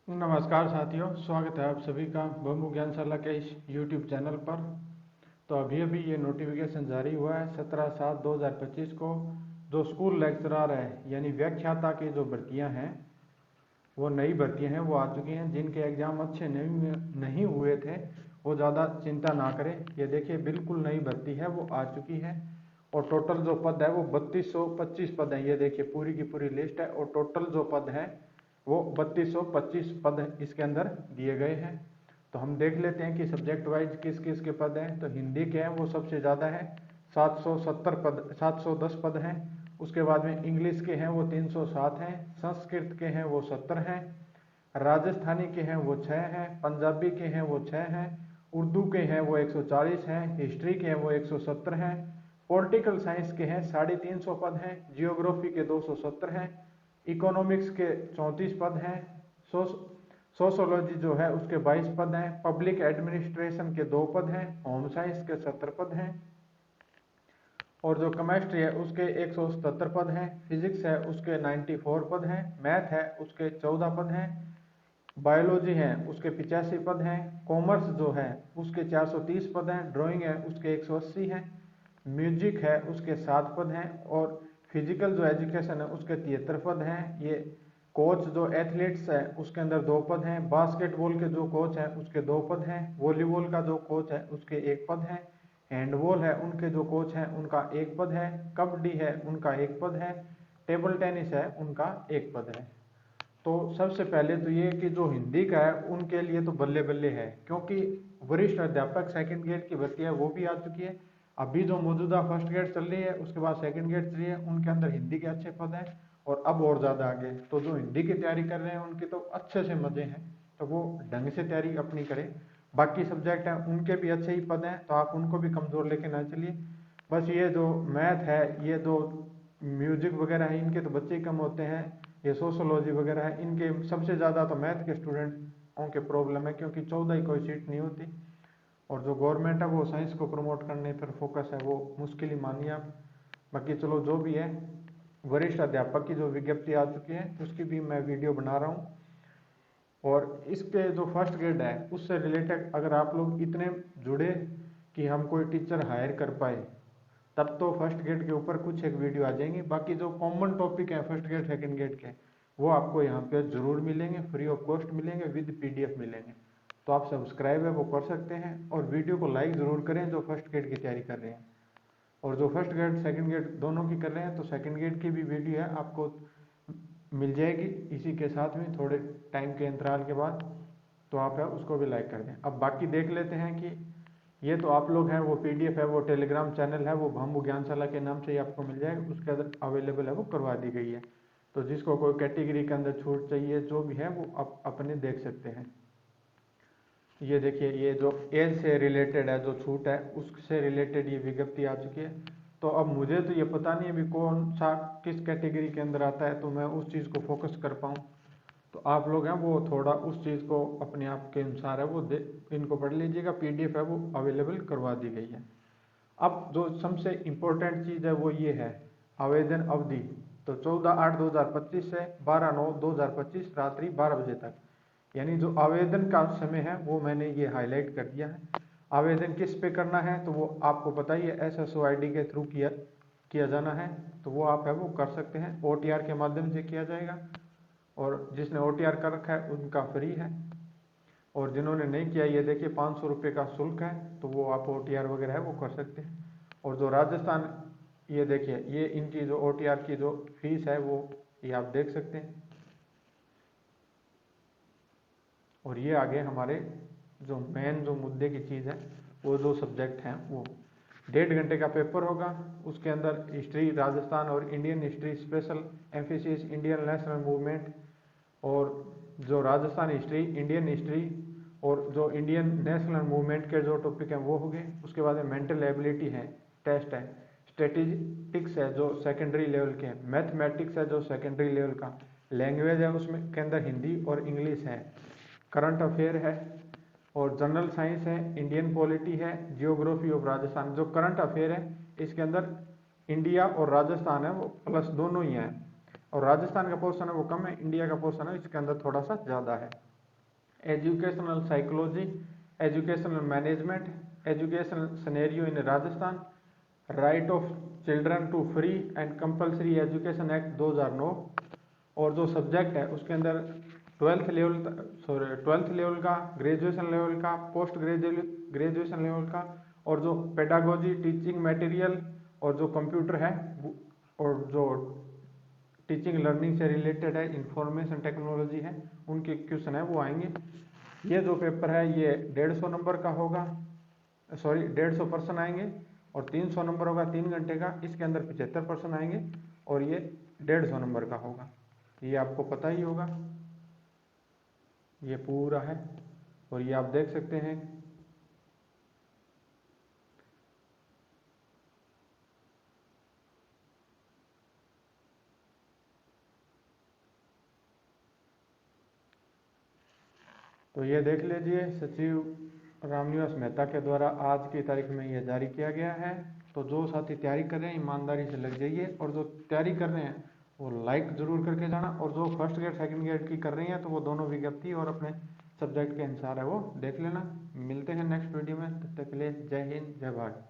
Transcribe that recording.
नमस्कार साथियों, स्वागत है आप सभी का बम्बू ज्ञानशाला के इस YouTube चैनल पर। तो अभी ये नोटिफिकेशन जारी हुआ है 17/7/2025 को। जो स्कूल लेक्चरर है यानी व्याख्याता की जो भर्तियां हैं, वो नई भर्तियां हैं, वो आ चुकी हैं। जिनके एग्ज़ाम अच्छे नहीं हुए थे वो ज़्यादा चिंता ना करें। ये देखिए बिल्कुल नई भर्ती है, वो आ चुकी है। और टोटल जो पद है वो 3225 पद हैं। ये देखिए पूरी की पूरी लिस्ट है और टोटल जो पद है वो 3225 पद इसके अंदर दिए गए हैं। तो हम देख लेते हैं कि सब्जेक्ट वाइज किस किस के पद हैं। तो हिंदी के हैं वो सबसे ज़्यादा है, 710 पद हैं। उसके बाद में इंग्लिश के हैं वो 307 हैं, संस्कृत के हैं वो 70 हैं, राजस्थानी के हैं वो 6 हैं, पंजाबी के हैं वो 6 हैं, उर्दू के हैं वो 140 हैं, हिस्ट्री के हैं वो 170 हैं, पॉलिटिकल साइंस के हैं 350 पद हैं, जियोग्राफी के 270 हैं, इकोनॉमिक्स के 34 पद हैं, सोशोलॉजी जो है उसके 22 पद हैं, पब्लिक एडमिनिस्ट्रेशन के 2 पद हैं, होम साइंस के 70 पद हैं, और जो केमिस्ट्री है उसके 177 पद हैं, फिजिक्स है उसके 94 पद हैं, मैथ है उसके 14 पद हैं, बायोलॉजी है उसके 85 पद हैं, कॉमर्स जो है उसके 430 पद हैं, ड्राइंग है उसके 180 हैं, म्यूजिक है उसके 7 पद हैं, और फिजिकल जो एजुकेशन है उसके 73 पद हैं। ये कोच जो एथलीट्स है उसके अंदर 2 पद हैं, बास्केटबॉल के जो कोच हैं उसके 2 पद हैं, वॉलीबॉल का जो कोच है उसके 1 पद है, हैंडबॉल है उनके जो कोच हैं उनका 1 पद है, कबड्डी है उनका 1 पद है, टेबल टेनिस है उनका 1 पद है। तो सबसे पहले तो ये कि जो हिंदी का है उनके लिए तो बल्ले बल्ले है, क्योंकि वरिष्ठ अध्यापक सेकंड ग्रेड की भर्ती है वो भी आ चुकी है। अभी जो मौजूदा फर्स्ट ग्रेड चल रही है उसके बाद सेकंड ग्रेड चल रही है, उनके अंदर हिंदी के अच्छे पद हैं और अब और ज़्यादा आगे। तो जो हिंदी की तैयारी कर रहे हैं उनके तो अच्छे से मज़े हैं, तो वो ढंग से तैयारी अपनी करें। बाकी सब्जेक्ट हैं उनके भी अच्छे ही पद हैं, तो आप उनको भी कमज़ोर लेके ना चलिए। बस ये जो मैथ है, ये जो म्यूजिक वगैरह है, इनके तो बच्चे ही कम होते हैं। ये सोशोलॉजी वगैरह है, इनके सबसे ज़्यादा तो मैथ के स्टूडेंटों के प्रॉब्लम है, क्योंकि 14 ही कोई सीट नहीं होती। और जो गवर्नमेंट है वो साइंस को प्रमोट करने पर फोकस है, वो मुश्किल ही मानिए आप। बाकी चलो जो भी है, वरिष्ठ अध्यापक की जो विज्ञप्ति आ चुकी है उसकी भी मैं वीडियो बना रहा हूँ। और इसके जो फर्स्ट ग्रेड है उससे रिलेटेड अगर आप लोग इतने जुड़े कि हम कोई टीचर हायर कर पाए, तब तो फर्स्ट ग्रेड के ऊपर कुछ एक वीडियो आ जाएंगी। बाकी जो कॉमन टॉपिक है फर्स्ट ग्रेड सेकंड ग्रेड के, वो आपको यहाँ पे जरूर मिलेंगे, फ्री ऑफ कॉस्ट मिलेंगे, विद PDF मिलेंगे। तो आप सब्सक्राइब है वो कर सकते हैं और वीडियो को लाइक ज़रूर करें जो फर्स्ट ग्रेड की तैयारी कर रहे हैं। और जो फर्स्ट ग्रेड सेकंड ग्रेड दोनों की कर रहे हैं, तो सेकंड ग्रेड की भी वीडियो है आपको मिल जाएगी इसी के साथ में थोड़े टाइम के अंतराल के बाद। तो आप है उसको भी लाइक कर दें। अब बाकी देख लेते हैं कि ये तो आप लोग हैं, वो PDF है, वो टेलीग्राम चैनल है, वो बम्बू ज्ञानशाला के नाम से ही आपको मिल जाएगा, उसके अंदर अवेलेबल है, वो करवा दी गई है। तो जिसको कोई कैटेगरी के अंदर छूट चाहिए जो भी है वो आप अपने देख सकते हैं। ये देखिए, ये जो एज से रिलेटेड है जो छूट है उससे रिलेटेड ये विज्ञप्ति आ चुकी है। तो अब मुझे तो ये पता नहीं अभी कौन सा किस कैटेगरी के अंदर आता है, तो मैं उस चीज़ को फोकस कर पाऊँ। तो आप लोग हैं वो थोड़ा उस चीज़ को अपने आप के अनुसार है वो इनको पढ़ लीजिएगा। PDF है वो अवेलेबल करवा दी गई है। अब जो सबसे इम्पोर्टेंट चीज़ है वो ये है, आवेदन अवधि। तो 14/8/2025 से 12/9/2025 रात्रि 12 बजे तक, यानी जो आवेदन का समय है वो मैंने ये हाईलाइट कर दिया है। आवेदन किस पे करना है तो वो आपको पता ही है, SSO ID के थ्रू किया जाना है। तो वो आप है वो कर सकते हैं, OTR के माध्यम से किया जाएगा, और जिसने OTR कर रखा है उनका फ्री है, और जिन्होंने नहीं किया ये देखिए 500 रुपये का शुल्क है, तो वो आप OTR वगैरह है वो कर सकते हैं। और जो राजस्थान, ये देखिए ये इनकी जो OTR की जो फीस है वो ये आप देख सकते हैं। और ये आगे हमारे जो मेन जो मुद्दे की चीज़ है, वो जो सब्जेक्ट हैं वो 1.5 घंटे का पेपर होगा। उसके अंदर हिस्ट्री राजस्थान और Indian history, special emphasis Indian national movement, और जो राजस्थान हिस्ट्री, इंडियन हिस्ट्री और जो इंडियन नेशनल मूवमेंट के जो टॉपिक हैं वो हो गए। उसके बाद में मेंटल एबिलिटी है, टेस्ट है, स्टैटिस्टिक्स है जो सेकेंडरी लेवल के हैं, मैथमेटिक्स है जो सेकेंडरी लेवल का, लैंग्वेज है उसमें के अंदर हिंदी और इंग्लिश है, करंट अफेयर है, और जनरल साइंस है, इंडियन पॉलिटी है, जियोग्राफी ऑफ राजस्थान। जो करंट अफेयर है इसके अंदर इंडिया और राजस्थान है वो प्लस दोनों ही हैं, और राजस्थान का पोर्शन है वो कम है, इंडिया का पोर्शन है इसके अंदर थोड़ा सा ज़्यादा है। Educational psychology, educational management, educational scenario in Rajasthan, right of children to free and compulsory education act 2009। और जो सब्जेक्ट है उसके अंदर 12th लेवल का, ग्रेजुएशन लेवल का, पोस्ट ग्रेजुएशन लेवल का, और जो पेडागोजी टीचिंग मटेरियल और जो कंप्यूटर है और जो टीचिंग लर्निंग से रिलेटेड है, इंफॉर्मेशन टेक्नोलॉजी है, उनके क्वेश्चन है वो आएंगे। ये जो पेपर है ये 150 नंबर का होगा, सॉरी 150 पर्सन आएंगे और 300 नंबर होगा 3 घंटे का। इसके अंदर 75 पर्सन आएंगे और ये 150 नंबर का होगा। ये आपको पता ही होगा, ये पूरा है और ये आप देख सकते हैं। तो ये देख लीजिए, सचिव रामनिवास मेहता के द्वारा आज की तारीख में ये जारी किया गया है। तो जो साथी तैयारी कर रहे हैं ईमानदारी से लग जाइए, और जो तैयारी कर रहे हैं वो लाइक जरूर करके जाना, और जो फर्स्ट ग्रेड सेकंड ग्रेड की कर रही हैं तो वो दोनों विज्ञप्ति और अपने सब्जेक्ट के अनुसार है वो देख लेना। मिलते हैं नेक्स्ट वीडियो में, तब तक के लिए जय हिंद जय भारत।